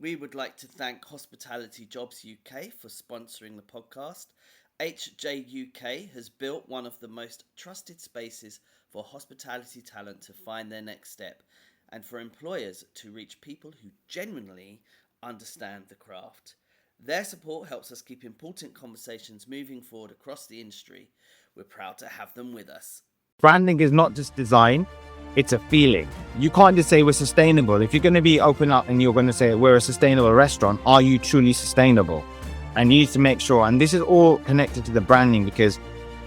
We would like to thank Hospitality Jobs UK for sponsoring the podcast. HJUK has built one of the most trusted spaces for hospitality talent to find their next step and for employers to reach people who genuinely understand the craft. Their support helps us keep important conversations moving forward across the industry. We're proud to have them with us. Branding is not just design, it's a feeling. You can't just say we're sustainable. If you're going to be open up and you're going to say we're a sustainable restaurant, are you truly sustainable? And you need to make sure, and this is all connected to the branding, because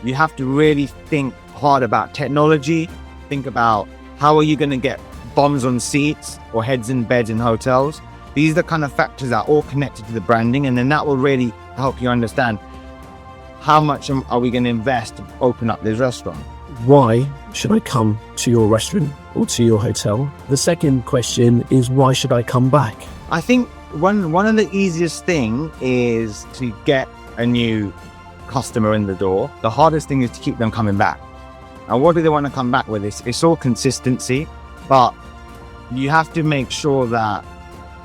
you have to really think hard about technology, think about how are you going to get bums on seats or heads in beds in hotels. These are the kind of factors that are all connected to the branding, and then that will really help you understand how much are we going to invest to open up this restaurant. Why should I come to your restaurant or to your hotel? The second question is, why should I come back? I think one of the easiest thing is to get a new customer in the door. The hardest thing is to keep them coming back. And what do they want to come back with? It's all consistency, but you have to make sure that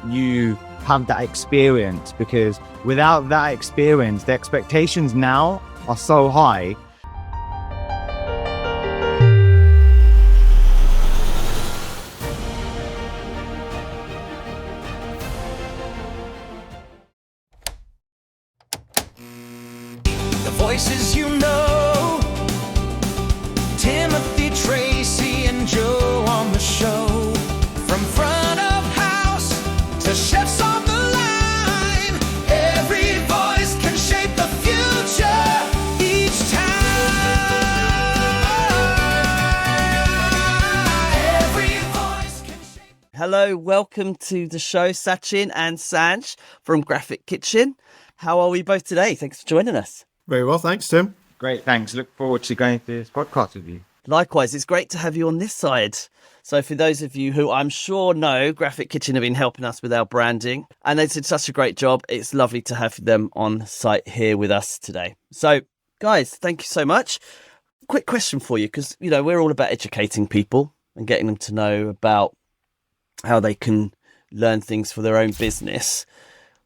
you have that experience, because without that experience, the expectations now are so high. The voices you know, Timothy, Tracy, and Joe on the show. From front of house to chefs on the line, every voice can shape the future each time. Every voice can shape. Hello, welcome to the show, Sachin and Sanj from Graphic Kitchen. How are we both today? Thanks for joining us. Very well, thanks, Tim. Great, thanks. Look forward to going through this podcast with you. Likewise, it's great to have you on this side. So for those of you who I'm sure know, Graphic Kitchen have been helping us with our branding, and they did such a great job. It's lovely to have them on site here with us today. So guys, thank you so much. Quick question for you, because we're all about educating people and getting them to know about how they can learn things for their own business.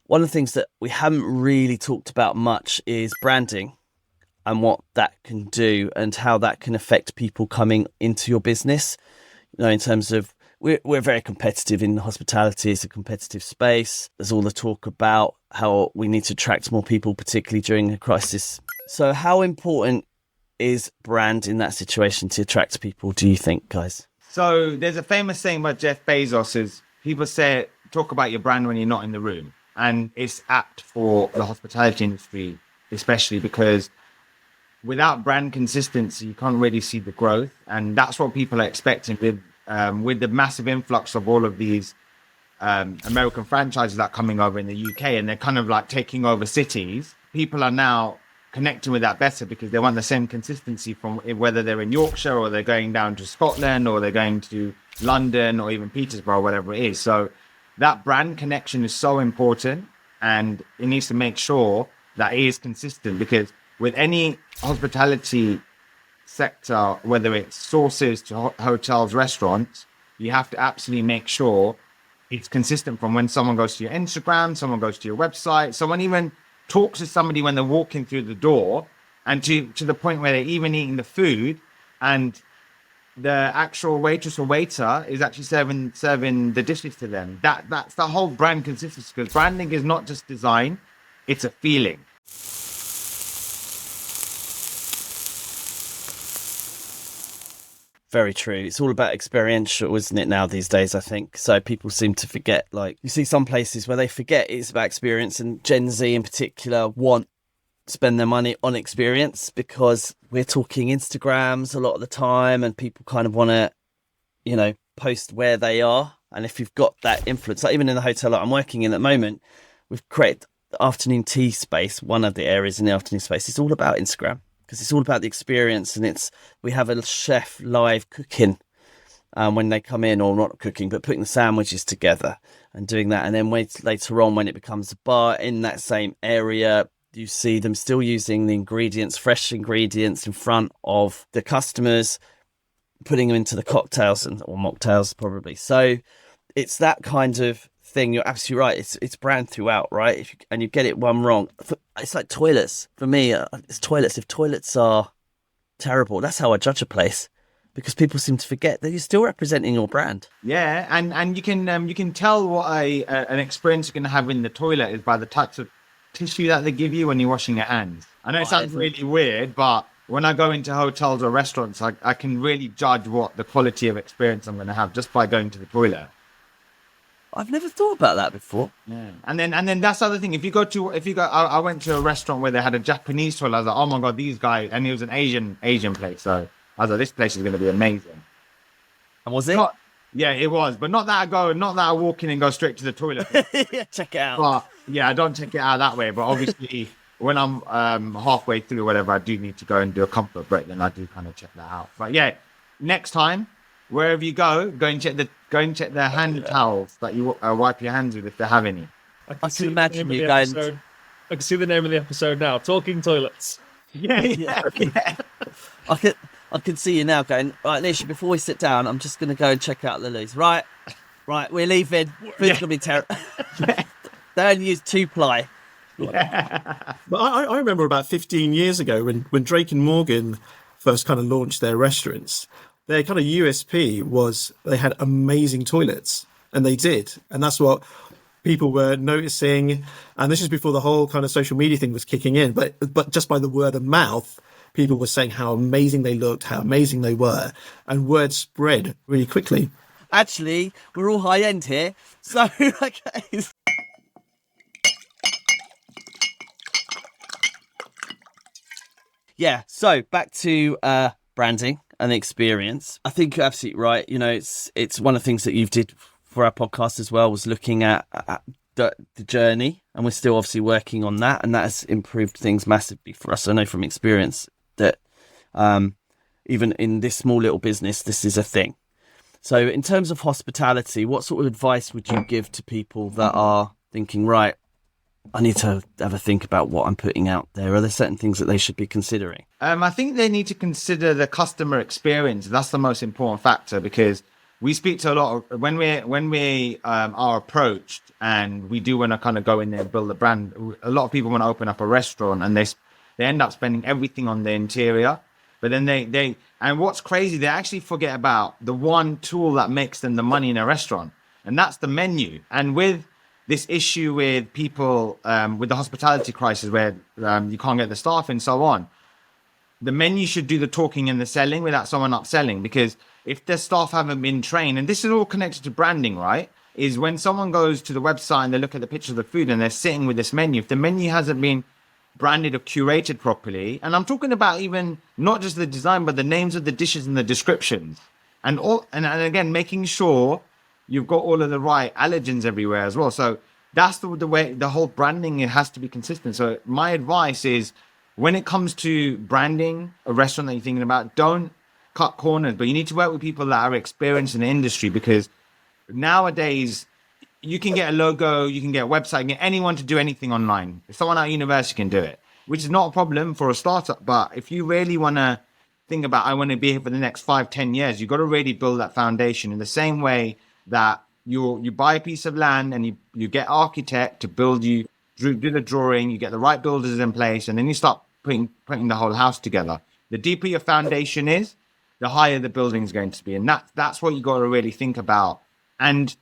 One of the things that we haven't really talked about much is branding and what that can do and how that can affect people coming into your business. In terms of, we're very competitive in hospitality. It's a competitive space. There's all the talk about how we need to attract more people, particularly during a crisis. So how important is brand in that situation to attract people, do you think, guys? So there's a famous saying by Jeff Bezos is, people say, talk about your brand when you're not in the room. And it's apt for the hospitality industry, especially because without brand consistency, you can't really see the growth. And that's what people are expecting with the massive influx of all of these American franchises that are coming over in the UK, and they're kind of like taking over cities. People are now connecting with that better because they want the same consistency from whether they're in Yorkshire or they're going down to Scotland or they're going to London or even Peterborough, whatever it is. So that brand connection is so important, and it needs to make sure that it is consistent, because with any hospitality sector, whether it's sources to hotels, restaurants, you have to absolutely make sure it's consistent from when someone goes to your Instagram, someone goes to your website, someone even talks to somebody when they're walking through the door, and to the point where they're even eating the food and the actual waitress or waiter is actually serving the dishes to them. That's the whole brand consistency, because branding is not just design, it's a feeling. Very true. It's all about experiential, isn't it, now these days, I think. So people seem to forget, like, you see some places where they forget it's about experience, and Gen Z in particular spend their money on experience, because we're talking Instagrams a lot of the time and people kind of want to, post where they are. And if you've got that influence, like even in the hotel that I'm working in at the moment, we've created the afternoon tea space, one of the areas in the afternoon space. It's all about Instagram, because it's all about the experience, and we have a chef live cooking when they come in, or not cooking, but putting the sandwiches together and doing that. And then later on, when it becomes a bar in that same area, you see them still using the ingredients, fresh ingredients in front of the customers, putting them into the cocktails or mocktails probably. So it's that kind of thing. You're absolutely right. It's brand throughout, right? And you get it one wrong, it's like toilets. For me, it's toilets. If toilets are terrible, that's how I judge a place, because people seem to forget that you're still representing your brand. Yeah, and you can tell what an experience you're going to have in the toilet is by the types of tissue that they give you when you're washing your hands. I know it sounds really weird, but when I go into hotels or restaurants, I can really judge what the quality of experience I'm going to have just by going to the toilet. I've never thought about that before. Yeah, and then that's the other thing. If you go, I went to a restaurant where they had a Japanese toilet. I was like, oh my god, these guys, and it was an Asian place. So I was like, this place is going to be amazing. And was it? Yeah, it was, but not that I walk in and go straight to the toilet. Yeah, check it out. But yeah, I don't check it out that way. But obviously, when I'm halfway through or whatever, I do need to go and do a comfort break. Then I do kind of check that out. But yeah, next time, wherever you go and check the hand towels that you wipe your hands with if they have any. I can imagine you going. I can see the name of the episode now. Talking toilets. Yeah. I can see you now going, right, Nish, before we sit down, I'm just going to go and check out the loos. Right, we're leaving. Food's going to be terrible. They only use 2-ply. But I remember about 15 years ago when Drake and Morgan first kind of launched their restaurants, their kind of USP was they had amazing toilets, and they did. And that's what people were noticing. And this is before the whole kind of social media thing was kicking in. But just by the word of mouth, people were saying how amazing they looked, how amazing they were. And word spread really quickly. Actually, we're all high end here. So, okay. Yeah, so back to branding and the experience. I think you're absolutely right. You know, it's one of the things that you've did for our podcast as well, was looking at the journey, and we're still obviously working on that, and that has improved things massively for us. I know from experience that even in this small little business, this is a thing. So in terms of hospitality, what sort of advice would you give to people that are thinking, right, I need to have a think about what I'm putting out there? Are there certain things that they should be considering? I think they need to consider the customer experience. That's the most important factor, because we speak to a lot of, when we are approached and we do want to kind of go in there and build a brand. A lot of people want to open up a restaurant, and they end up spending everything on the interior. But then and what's crazy, they actually forget about the one tool that makes them the money in a restaurant, and that's the menu. And with this issue with people, with the hospitality crisis where you can't get the staff and so on, the menu should do the talking and the selling without someone upselling. Because if the staff haven't been trained, and this is all connected to branding, right? Is when someone goes to the website and they look at the picture of the food and they're sitting with this menu, if the menu hasn't been branded or curated properly, and I'm talking about even not just the design, but the names of the dishes and the descriptions, and again, making sure you've got all of the right allergens everywhere as well. So that's the way the whole branding, it has to be consistent. So my advice is, when it comes to branding a restaurant that you're thinking about, don't cut corners, but you need to work with people that are experienced in the industry, because nowadays you can get a logo, you can get a website, you can get anyone to do anything online. If someone at university can do it, which is not a problem for a startup. But if you really want to think about, I want to be here for the next 5-10 years, you've got to really build that foundation in the same way that you buy a piece of land and you get architect to build you, do the drawing, you get the right builders in place, and then you start putting the whole house together. The deeper your foundation is, the higher the building is going to be. And that's what you got to really think about. And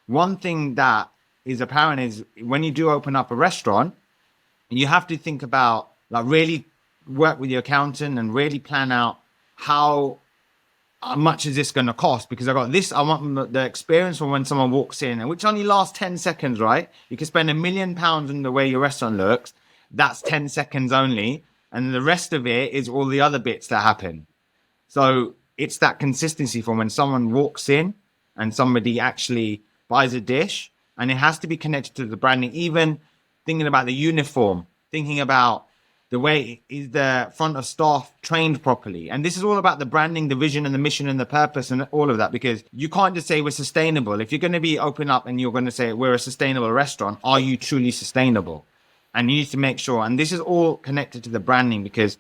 one thing that is apparent is when you do open up a restaurant, you have to think about, like, really work with your accountant and really plan out how much is this going to cost? Because I want the experience from when someone walks in, and which only lasts 10 seconds, right? You can spend £1 million on the way your restaurant looks. That's 10 seconds only. And the rest of it is all the other bits that happen. So it's that consistency from when someone walks in and somebody actually buys a dish, and it has to be connected to the branding. Even thinking about the uniform, thinking about the way is the front of staff trained properly. And this is all about the branding, the vision and the mission and the purpose and all of that, because you can't just say we're sustainable. If you're going to be open up and you're going to say we're a sustainable restaurant, are you truly sustainable? And you need to make sure, and this is all connected to the branding, because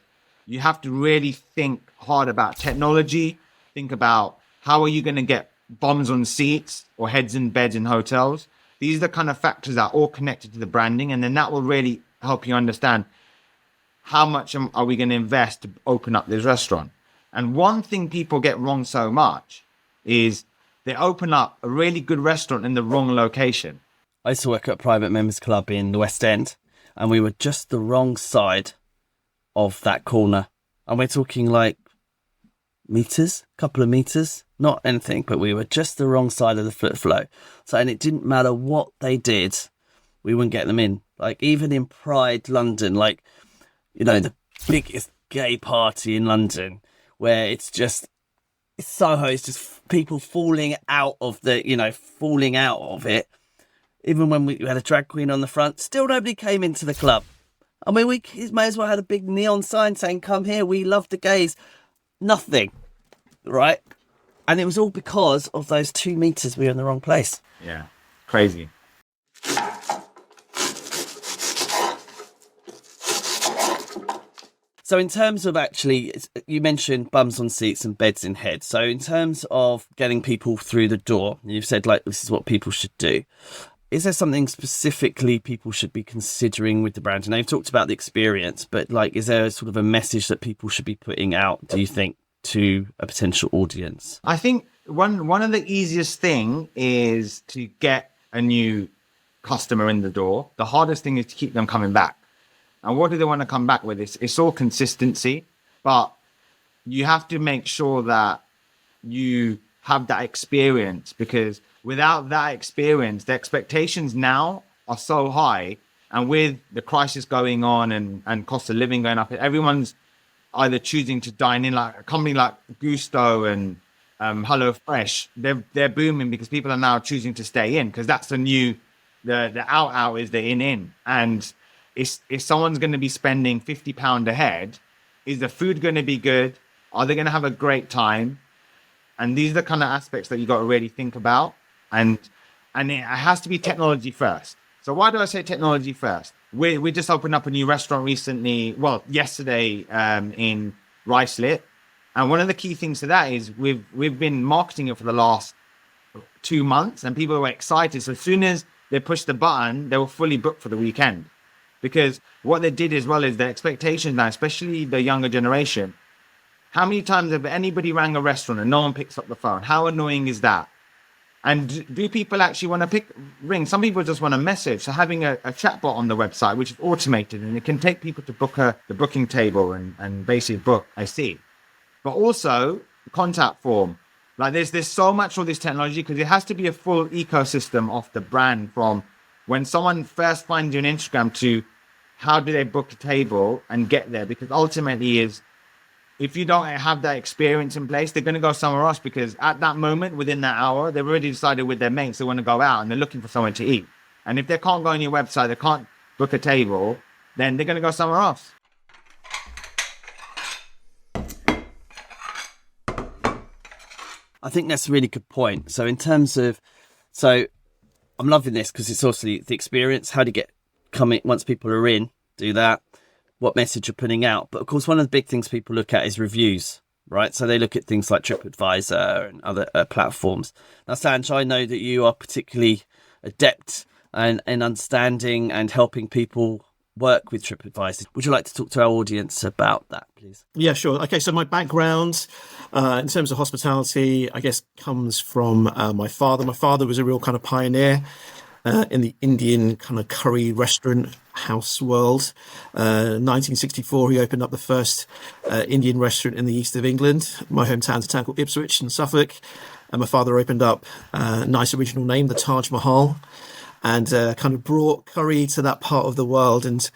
you have to really think hard about technology. Think about, how are you going to get bums on seats or heads in beds in hotels? These are the kind of factors that are all connected to the branding, and then that will really help you understand how much are we going to invest to open up this restaurant. And one thing people get wrong so much is they open up a really good restaurant in the wrong location. I used to work at a private members club in the West End, and we were just the wrong side of that corner. And we're talking like meters, couple of meters, not anything, but we were just the wrong side of the foot flow. So, and it didn't matter what they did, we wouldn't get them in. Like even in Pride London, like, you know, the biggest gay party in London, where it's Soho, it's just people falling out of it. Even when we had a drag queen on the front, still nobody came into the club. I mean, we may as well had a big neon sign saying, "Come here, we love the gays." Nothing, right? And it was all because of those 2 meters we were in the wrong place. Yeah, crazy. So in terms of actually, you mentioned bums on seats and beds in heads. So in terms of getting people through the door, you've said like this is what people should do. Is there something specifically people should be considering with the brand? And they've talked about the experience, but like, is there sort of a message that people should be putting out, do you think, to a potential audience? I think one of the easiest thing is to get a new customer in the door. The hardest thing is to keep them coming back. And what do they want to come back with? It's all consistency, but you have to make sure that you have that experience, because without that experience, the expectations now are so high. And with the crisis going on and cost of living going up, everyone's either choosing to dine in, like a company like Gusto and Hello Fresh. They're booming because people are now choosing to stay in, because that's the out is the in. And if someone's going to be spending £50 a head, is the food going to be good? Are they going to have a great time? And these are the kind of aspects that you got to really think about. And it has to be technology first. So why do I say technology first? We just opened up a new restaurant recently, yesterday, in Ruislip. And one of the key things to that is we've been marketing it for the last 2 months, and people were excited. So as soon as they pushed the button, they were fully booked for the weekend. Because what they did as well is the expectations now, especially the younger generation. How many times have anybody rang a restaurant and no one picks up the phone? How annoying is that? And do people actually want to ring? Some people just want a message. So having a chatbot on the website, which is automated, and it can take people to book the booking table and basically book, I see. But also contact form. Like there's so much of this technology, because it has to be a full ecosystem of the brand, from when someone first finds you on Instagram to how do they book a table and get there. Because ultimately if you don't have that experience in place, they're going to go somewhere else, because at that moment, within that hour, they've already decided with their mates they want to go out and they're looking for somewhere to eat. And if they can't go on your website, they can't book a table, then they're going to go somewhere else. I think that's a really good point. So in terms of, I'm loving this because it's also the experience. How do you come in once people are in, do that, what message you're putting out. But of course, one of the big things people look at is reviews, right? So they look at things like TripAdvisor and other platforms. Now, Sanj, I know that you are particularly adept in understanding and helping people work with TripAdvisor. Would you like to talk to our audience about that, please? Yeah, sure. Okay, so my background in terms of hospitality, I guess, comes from my father. My father was a real kind of pioneer in the Indian kind of curry restaurant house world. 1964, he opened up the first Indian restaurant in the east of England. My hometown's a town called Ipswich in Suffolk. And my father opened up a nice original name, the Taj Mahal, and kind of brought curry to that part of the world. And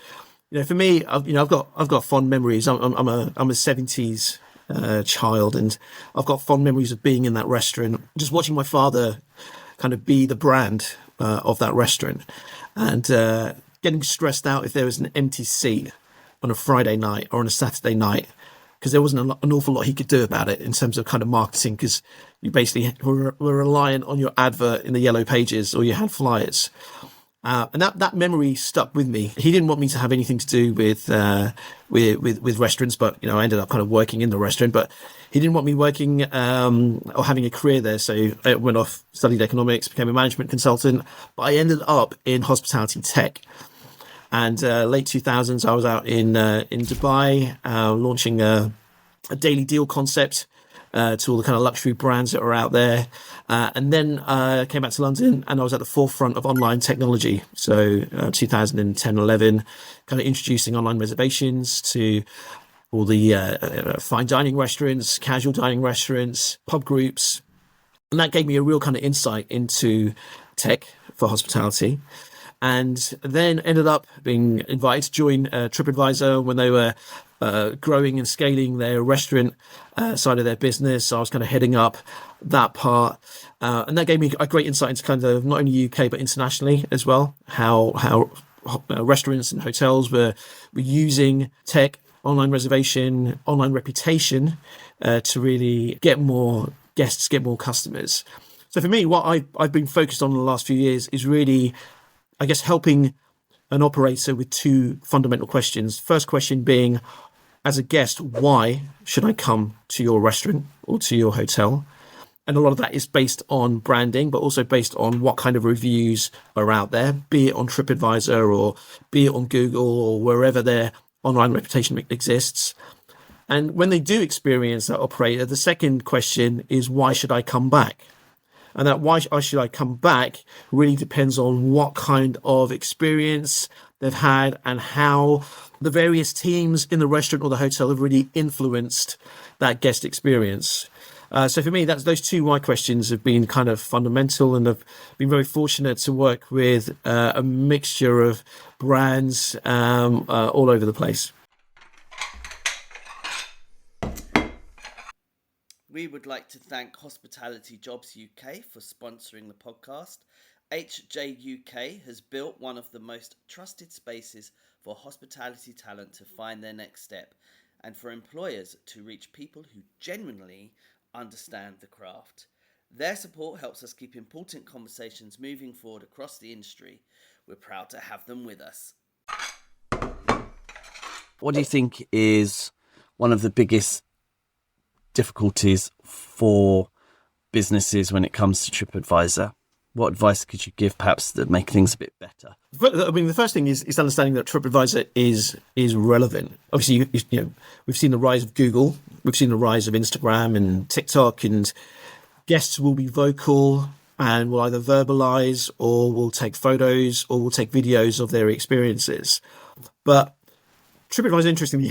for me, I've got fond memories. I'm a 70s child, and I've got fond memories of being in that restaurant, just watching my father kind of be the brand of that restaurant, and getting stressed out if there was an empty seat on a Friday night or on a Saturday night, because there wasn't an awful lot he could do about it in terms of kind of marketing, because you basically were reliant on your advert in the yellow pages, or you had flyers. And that memory stuck with me. He didn't want me to have anything to do with restaurants, but I ended up kind of working in the restaurant. But he didn't want me working or having a career there. So I went off, studied economics, became a management consultant. But I ended up in hospitality tech. And late 2000s, I was out in Dubai launching a daily deal concept to all the kind of luxury brands that are out there. And then I came back to London and I was at the forefront of online technology. So 2010, 11, kind of introducing online reservations to all the fine dining restaurants, casual dining restaurants, pub groups. And that gave me a real kind of insight into tech for hospitality. And then ended up being invited to join TripAdvisor when they were growing and scaling their restaurant side of their business. So I was kind of heading up that part. And that gave me a great insight into kind of not only UK, but internationally as well, how restaurants and hotels were using tech, online reservation, online reputation to really get more guests, get more customers. So for me, what I've been focused on in the last few years is really, I guess, helping an operator with two fundamental questions. First question being, as a guest, why should I come to your restaurant or to your hotel? And a lot of that is based on branding, but also based on what kind of reviews are out there, be it on TripAdvisor or be it on Google or wherever their online reputation exists. And when they do experience that operator, the second question is, why should I come back? And that why should I come back really depends on what kind of experience they've had and how the various teams in the restaurant or the hotel have really influenced that guest experience. So for me, those two why questions have been kind of fundamental, and I've been very fortunate to work with a mixture of brands all over the place. We would like to thank Hospitality Jobs UK for sponsoring the podcast. HJ UK has built one of the most trusted spaces for hospitality talent to find their next step, and for employers to reach people who genuinely understand the craft. Their support helps us keep important conversations moving forward across the industry. We're proud to have them with us. What do you think is one of the biggest difficulties for businesses when it comes to TripAdvisor? What advice could you give, perhaps, that make things a bit better? I mean, the first thing is understanding that TripAdvisor is relevant. Obviously, we've seen the rise of Google, we've seen the rise of Instagram and TikTok, and guests will be vocal and will either verbalize or will take photos or will take videos of their experiences. But TripAdvisor, interestingly,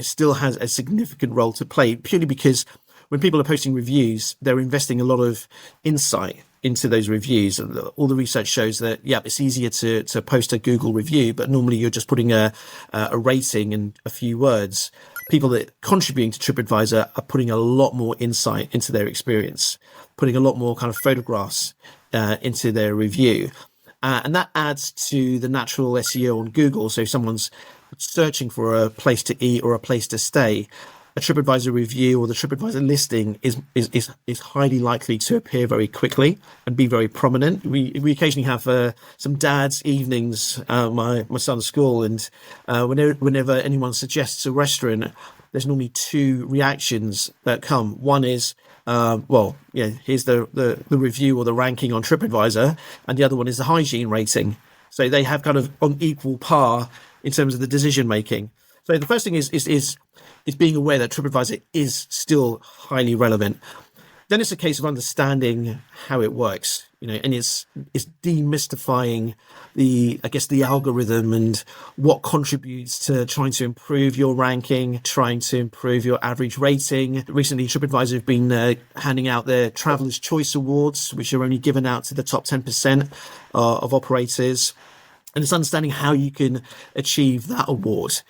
still has a significant role to play, purely because when people are posting reviews, they're investing a lot of insight into those reviews. And all the research shows that, it's easier to post a Google review, but normally you're just putting a rating and a few words. People that are contributing to TripAdvisor are putting a lot more insight into their experience, putting a lot more kind of photographs into their review. And that adds to the natural SEO on Google. So if someone's searching for a place to eat or a place to stay, a TripAdvisor review or the TripAdvisor listing is highly likely to appear very quickly and be very prominent. We occasionally have some dads' evenings, my son's school, and whenever anyone suggests a restaurant, there's normally two reactions that come. One is, here's the review or the ranking on TripAdvisor, and the other one is the hygiene rating. So they have kind of on equal par in terms of the decision making. So the first thing is being aware that TripAdvisor is still highly relevant. Then it's a case of understanding how it works, and it's demystifying the algorithm and what contributes to trying to improve your ranking, trying to improve your average rating. Recently, TripAdvisor have been handing out their Traveller's Choice Awards, which are only given out to the top 10% of operators. And it's understanding how you can achieve that award.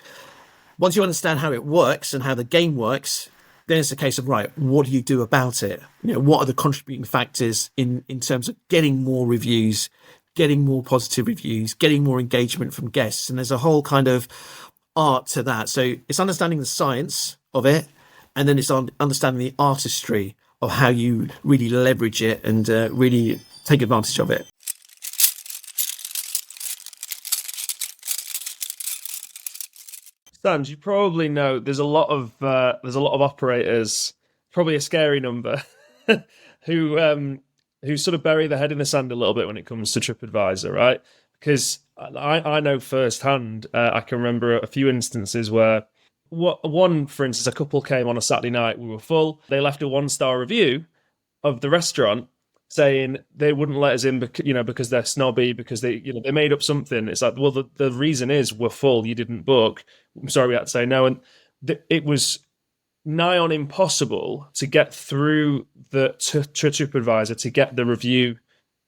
Once you understand how it works and how the game works, then it's a case of, right, what do you do about it? What are the contributing factors in terms of getting more reviews, getting more positive reviews, getting more engagement from guests? And there's a whole kind of art to that. So it's understanding the science of it, and then it's understanding the artistry of how you really leverage it and really take advantage of it. Sanj, you probably know there's a lot of operators, probably a scary number, who sort of bury their head in the sand a little bit when it comes to TripAdvisor, right? Because I know firsthand. I can remember a few instances where one, for instance, a couple came on a Saturday night. We were full. They left a 1-star review of the restaurant saying they wouldn't let us in because they're snobby, because they made up something. It's like, well, the reason is we're full, you didn't book. I'm sorry, we had to say no. And it was nigh on impossible to get through to TripAdvisor to get the review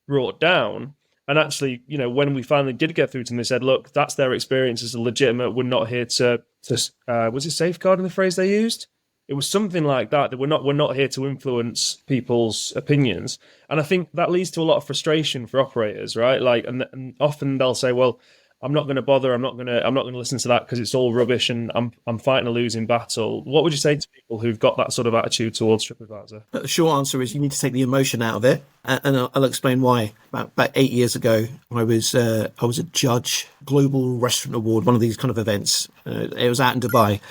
brought down. And actually, when we finally did get through to them, they said, look, that's their experience as a legitimate. We're not here to was it safeguarding the phrase they used? It was something like that we're not here to influence people's opinions. And I think that leads to a lot of frustration for operators, right? Like, and often they'll say, well, I'm not going to bother. I'm not going to listen to that because it's all rubbish and I'm fighting a losing battle. What would you say to people who've got that sort of attitude towards TripAdvisor? The short answer is you need to take the emotion out of it, and I'll explain why. About 8 years ago, I was a judge, Global Restaurant Award, one of these kind of events. It was out in Dubai,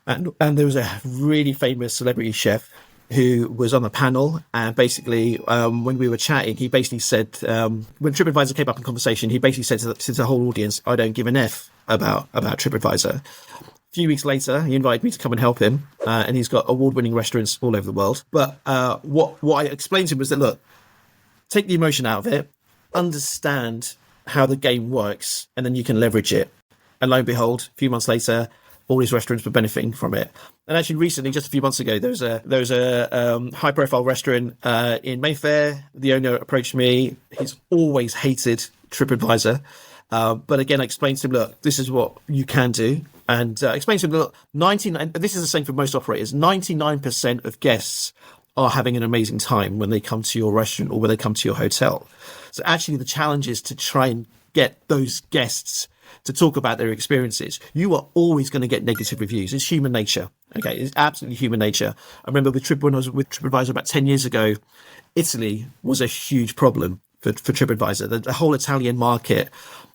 and there was a really famous celebrity chef who was on the panel, and basically when we were chatting, he basically said, when TripAdvisor came up in conversation, he basically said to the whole audience, I don't give an F about TripAdvisor. A few weeks later, he invited me to come and help him, and he's got award-winning restaurants all over the world. But what I explained to him was that, look, take the emotion out of it, understand how the game works, and then you can leverage it. And lo and behold, a few months later, all these restaurants were benefiting from it. And actually recently, just a few months ago, there was a high-profile restaurant in Mayfair. The owner approached me. He's always hated TripAdvisor. But again, I explained to him, look, this is what you can do. And explained to him, look, this is the same for most operators, 99% of guests are having an amazing time when they come to your restaurant or when they come to your hotel. So actually the challenge is to try and get those guests to talk about their experiences. You are always going to get negative reviews. It's human nature. Okay, it's absolutely human nature. I remember when I was with TripAdvisor about 10 years ago, Italy was a huge problem for TripAdvisor. The whole Italian market,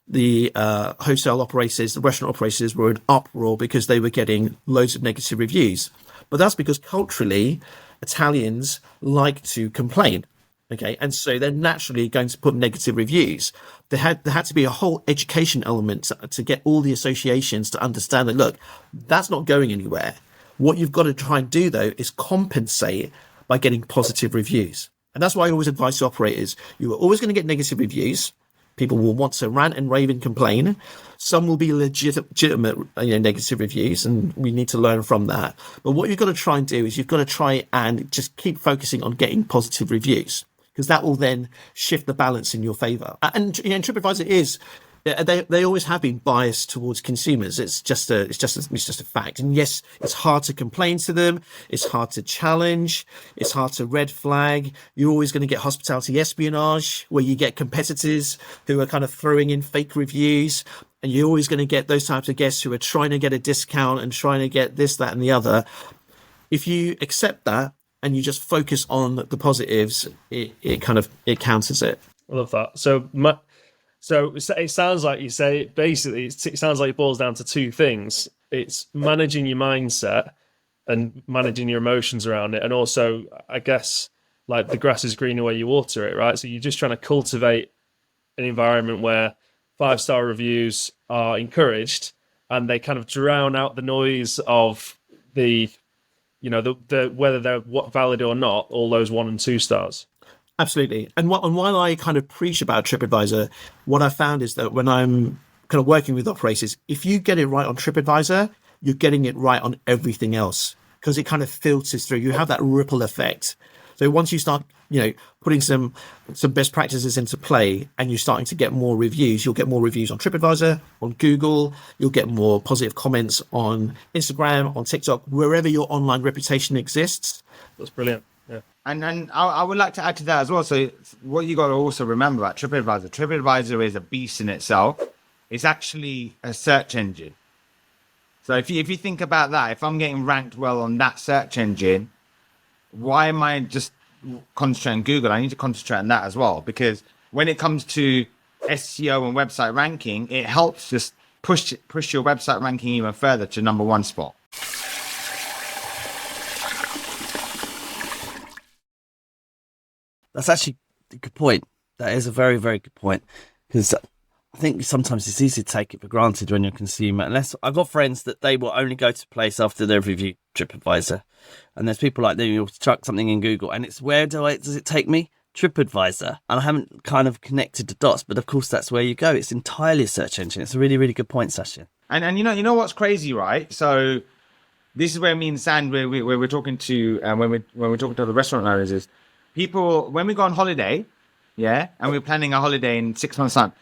the hotel operators, the restaurant operators were in uproar because they were getting loads of negative reviews. But that's because culturally, Italians like to complain. Okay, and so they're naturally going to put negative reviews. There had to be a whole education element to get all the associations to understand that, look, that's not going anywhere. What you've got to try and do, though, is compensate by getting positive reviews. And that's why I always advise to operators, you are always going to get negative reviews. People will want to rant and rave and complain. Some will be legitimate, negative reviews, and we need to learn from that. But what you've got to try and do is you've got to try and just keep focusing on getting positive reviews, because that will then shift the balance in your favor. And TripAdvisor is, they always have been biased towards consumers. It's just a fact. And yes, it's hard to complain to them. It's hard to challenge. It's hard to red flag. You're always going to get hospitality espionage, where you get competitors who are kind of throwing in fake reviews. And you're always going to get those types of guests who are trying to get a discount and trying to get this, that, and the other. If you accept that, and you just focus on the positives, it counters it. I love that. So it sounds like you say, basically, it sounds like it boils down to two things. It's managing your mindset and managing your emotions around it. And also, I guess, like the grass is greener where you water it, right? So you're just trying to cultivate an environment where 5-star reviews are encouraged and they kind of drown out the noise of the whether they're valid or not, all those 1 and 2 stars. Absolutely. And while I kind of preach about TripAdvisor, what I found is that when I'm kind of working with operators, if you get it right on TripAdvisor, you're getting it right on everything else, because it kind of filters through. You have that ripple effect. So once you start, putting some best practices into play and you're starting to get more reviews, you'll get more reviews on TripAdvisor, on Google, you'll get more positive comments on Instagram, on TikTok, wherever your online reputation exists. That's brilliant. Yeah. And I would like to add to that as well. So what you got to also remember about TripAdvisor is a beast in itself. It's actually a search engine. So if you think about that, if I'm getting ranked well on that search engine, why am I just concentrating on Google? I need to concentrate on that as well, because when it comes to SEO and website ranking, it helps just push your website ranking even further to number one spot. That's actually a good point. That is a very, very good point. Because I think sometimes it's easy to take it for granted when you're a consumer. Unless I've got friends that they will only go to a place after they've reviewed TripAdvisor. And there's people like them, you'll chuck something in Google and it's does it take me? TripAdvisor. And I haven't kind of connected the dots, but of course that's where you go. It's entirely a search engine. It's a really, really good point, Sachin. And you know what's crazy, right? So this is where me and Sanj, where we're talking to, when we're talking to the restaurant owners, is people, when we go on holiday, yeah, and we're planning a holiday in 6 months' time,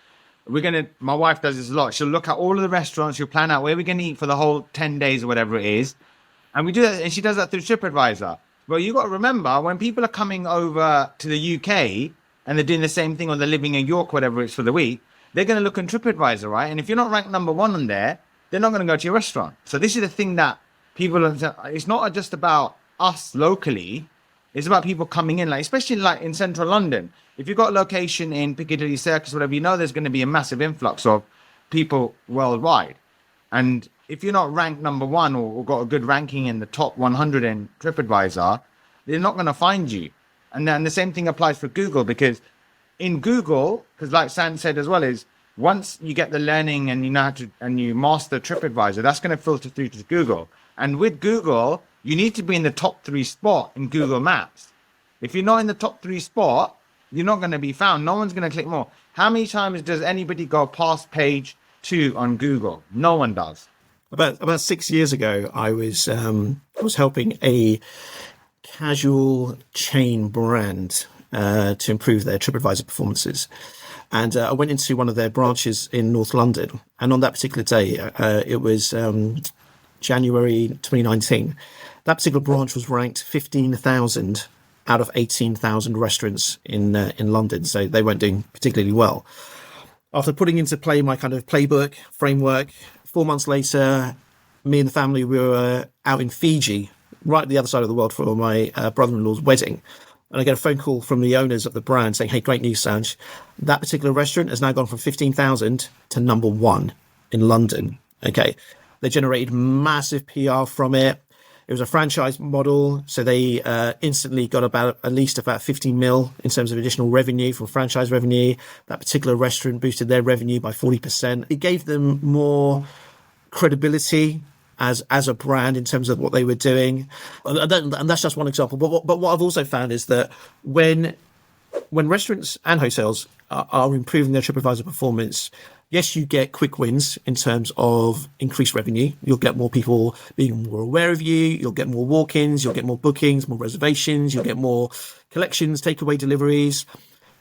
my wife does this a lot. She'll look at all of the restaurants, she'll plan out where we're going to eat for the whole 10 days or whatever it is. And we do that, and she does that through TripAdvisor. Well, you got to remember, when people are coming over to the UK and they're doing the same thing, or they're living in York, whatever it's for the week, they're going to look on TripAdvisor, right? And if you're not ranked number one on there, they're not going to go to your restaurant. So this is the thing that people, it's not just about us locally, it's about people coming in, like especially like in central London. If you've got a location in Piccadilly Circus, whatever, you know there's going to be a massive influx of people worldwide. And if you're not ranked number one or got a good ranking in the top 100 in TripAdvisor, they're not going to find you. And then the same thing applies for Google, because in Google, because like Sanj said as well, is once you get the learning and you know how to, and you master TripAdvisor, that's going to filter through to Google. And with Google, you need to be in the top 3 spot in Google Maps. If you're not in the top 3 spot, you're not going to be found. No one's going to click more. How many times does anybody go past page 2 on Google? No one does. About 6 years ago, I was helping a casual chain brand to improve their TripAdvisor performances. And I went into one of their branches in North London. And on that particular day, it was January 2019. That particular branch was ranked 15,000 out of 18,000 restaurants in London. So they weren't doing particularly well. After putting into play my kind of playbook, framework, 4 months later, me and the family were out in Fiji, right at the other side of the world, for my brother-in-law's wedding. And I get a phone call from the owners of the brand saying, hey, great news, Sanj. That particular restaurant has now gone from 15,000 to number 1 in London. Okay. They generated massive PR from it. It was a franchise model. So they instantly got at least about 15 mil in terms of additional revenue from franchise revenue. That particular restaurant boosted their revenue by 40%. It gave them more credibility as a brand in terms of what they were doing. And that's just one example. But what I've also found is that when restaurants and hotels are improving their TripAdvisor performance, yes, you get quick wins in terms of increased revenue. You'll get more people being more aware of you. You'll get more walk-ins. You'll get more bookings, more reservations. You'll get more collections, takeaway deliveries.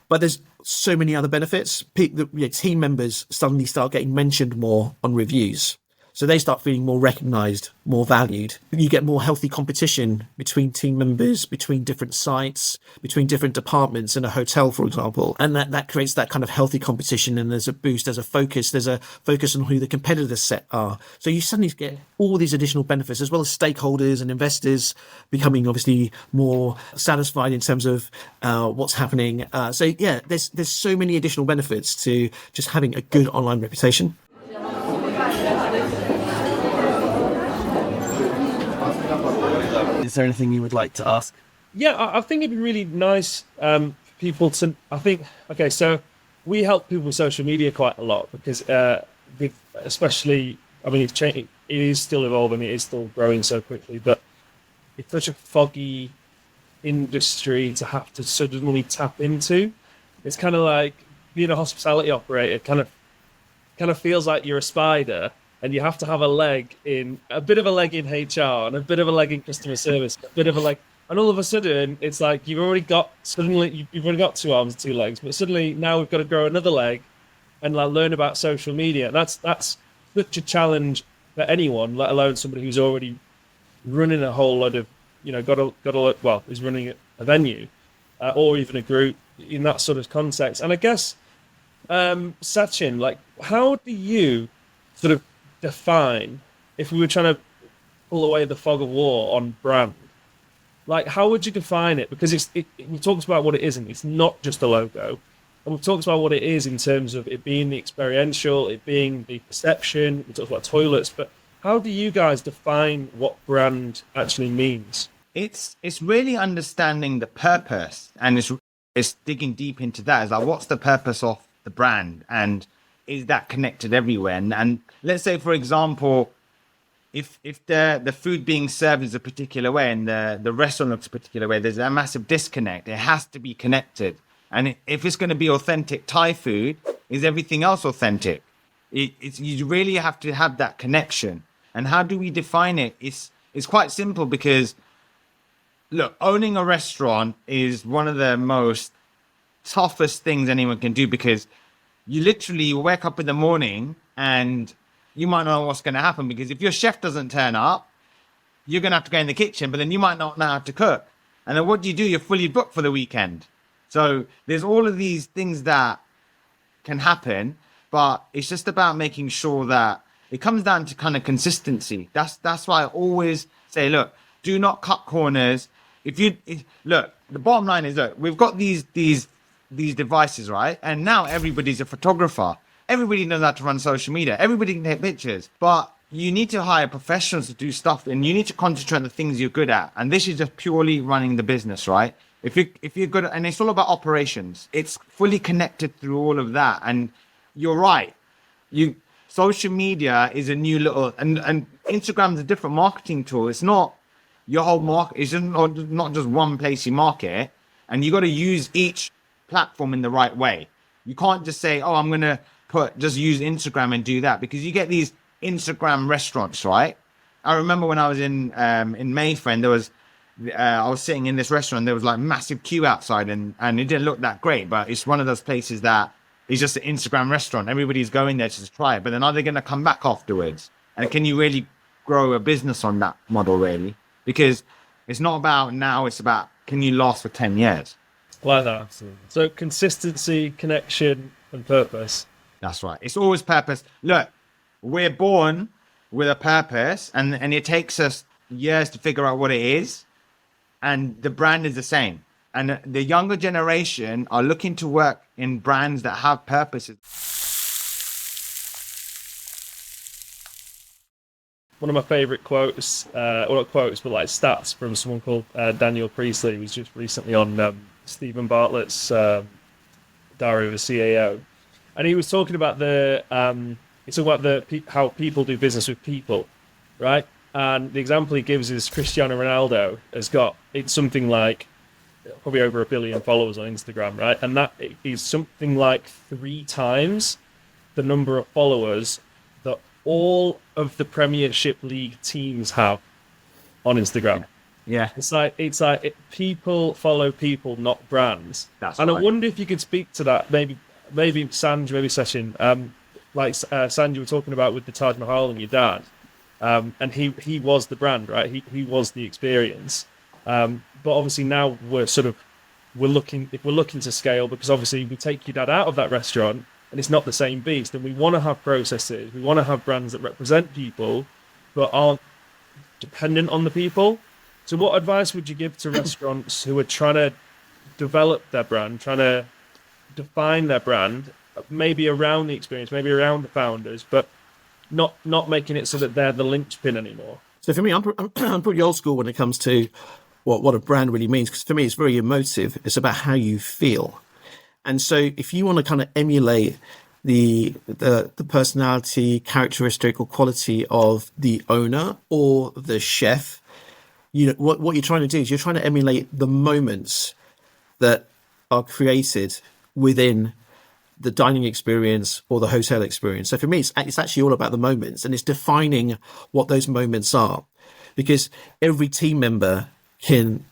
But there's so many other benefits. Team members suddenly start getting mentioned more on reviews. So they start feeling more recognised, more valued. You get more healthy competition between team members, between different sites, between different departments in a hotel, for example. And that creates that kind of healthy competition. And there's a boost, there's a focus on who the competitors set are. So you suddenly get all these additional benefits, as well as stakeholders and investors becoming obviously more satisfied in terms of what's happening. There's so many additional benefits to just having a good online reputation. Is there anything you would like to ask? Yeah, I think it'd be really nice for people to. So we help people with social media quite a lot because, especially, I mean, it is still evolving, it is still growing so quickly, but it's such a foggy industry to have to suddenly tap into. It's kind of like being a hospitality operator. It kind of feels like you're a spider. And you have to have a bit of a leg in HR and a bit of a leg in customer service, a bit of a leg. And all of a sudden, it's like you've already got 2 arms, 2 legs, but suddenly now we've got to grow another leg and like learn about social media. That's such a challenge for anyone, let alone somebody who's already running a whole lot of, is running a venue or even a group in that sort of context. And I guess, Sachin, like, how do you sort of define, if we were trying to pull away the fog of war on brand, like how would you define it? Because it talks about what it isn't. It's not just a logo. And we've talked about what it is in terms of it being the experiential, it being the perception. We talked about toilets, but how do you guys define what brand actually means? It's really understanding the purpose, and it's digging deep into that. It's like, what's the purpose of the brand, and is that connected everywhere? And let's say, for example, if the food being served is a particular way and the restaurant looks a particular way, there's a massive disconnect. It has to be connected. And if it's going to be authentic Thai food, is everything else authentic? You really have to have that connection. And how do we define it? It's quite simple, because look, owning a restaurant is one of the most toughest things anyone can do, because you literally wake up in the morning and you might not know what's going to happen, because if your chef doesn't turn up, you're going to have to go in the kitchen, but then you might not know how to cook. And then what do? You're fully booked for the weekend. So there's all of these things that can happen, but it's just about making sure that it comes down to kind of consistency. That's why I always say, look, do not cut corners. Look, the bottom line is, look, we've got these devices, right? And now everybody's a photographer. Everybody knows how to run social media. Everybody can take pictures, but you need to hire professionals to do stuff, and you need to concentrate on the things you're good at. And this is just purely running the business, right? If you're good at, and it's all about operations, it's fully connected through all of that. And you're right. Social media is a new little, and Instagram's a different marketing tool. It's not your whole market. It's just not just one place you market, and you got to use each platform in the right way. You can't just say, oh, I'm going to just use Instagram and do that, because you get these Instagram restaurants, right? I remember when I was in Mayfair, there was, I was sitting in this restaurant, there was like massive queue outside, and it didn't look that great, but it's one of those places that is just an Instagram restaurant. Everybody's going there to just try it, but then are they going to come back afterwards? And can you really grow a business on that model, really? Because it's not about now, it's about, can you last for 10 years? Like that. Absolutely. So consistency, connection, and purpose. That's right. It's always purpose. Look, we're born with a purpose, and it takes us years to figure out what it is. And the brand is the same. And the younger generation are looking to work in brands that have purposes. One of my favorite quotes, or not quotes, but like stats from someone called Daniel Priestley, who was just recently on Stephen Bartlett's Diary of a CAO. And he was talking about how people do business with people, right? And the example he gives is Cristiano Ronaldo it's something like probably over 1 billion followers on Instagram, right? And that is something like 3 times the number of followers that all of the Premiership League teams have on Instagram. Yeah. It's like people follow people, not brands. That's and right. I wonder if you could speak to that, maybe Sanj, maybe Sachin, like Sanj, you were talking about with the Taj Mahal and your dad. And he was the brand, right? He was the experience. But obviously now we're looking to scale, because obviously we take your dad out of that restaurant and it's not the same beast. And we want to have processes. We want to have brands that represent people, but aren't dependent on the people. So what advice would you give to restaurants who are trying to develop their brand, trying to define their brand, maybe around the experience, maybe around the founders, but not making it so that they're the linchpin anymore? So for me, I'm pretty old school when it comes to what a brand really means, because for me, it's very emotive. It's about how you feel. And so if you want to kind of emulate the personality, characteristic or quality of the owner or the chef, you know, what you're trying to do is you're trying to emulate the moments that are created within the dining experience or the hotel experience. So for me, it's actually all about the moments, and it's defining what those moments are, because every team member can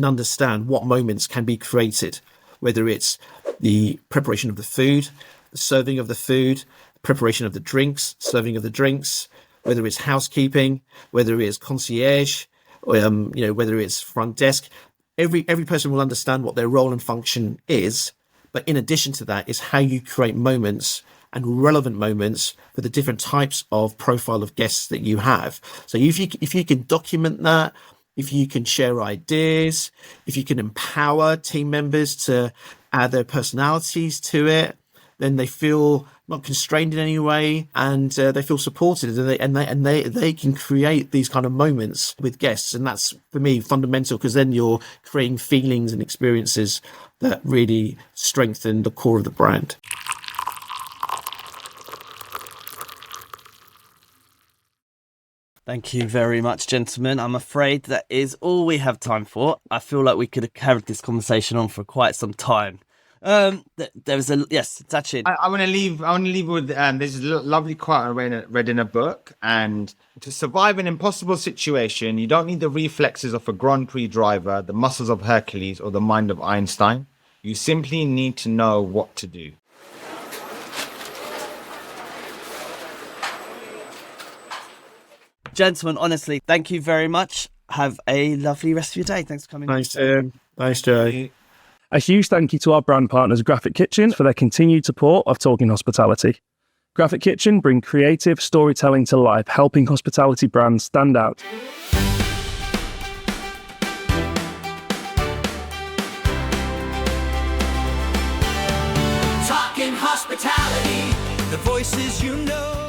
understand what moments can be created, whether it's the preparation of the food, the serving of the food, preparation of the drinks, serving of the drinks, whether it's housekeeping, whether it's concierge, or, whether it's front desk. Every person will understand what their role and function is. But in addition to that, is how you create moments and relevant moments for the different types of profile of guests that you have. So if you can document that, if you can share ideas, if you can empower team members to add their personalities to it, then they feel not constrained in any way, and they feel supported, and they can create these kind of moments with guests, and that's for me fundamental, because then you're creating feelings and experiences that really strengthen the core of the brand. Thank you very much, gentlemen. I'm afraid that is all we have time for. I feel like we could have carried this conversation on for quite some time. There was a yes, Sachin. I want to leave. I want to leave with this lovely quote I read in a book. And to survive an impossible situation, you don't need the reflexes of a Grand Prix driver, the muscles of Hercules, or the mind of Einstein. You simply need to know what to do. Gentlemen, honestly, thank you very much. Have a lovely rest of your day. Thanks for coming. Thanks, Tim. Thanks, Joe. A huge thank you to our brand partners, Graphic Kitchen, for their continued support of Talking Hospitality. Graphic Kitchen bring creative storytelling to life, helping hospitality brands stand out. Talking hospitality, the voices you know.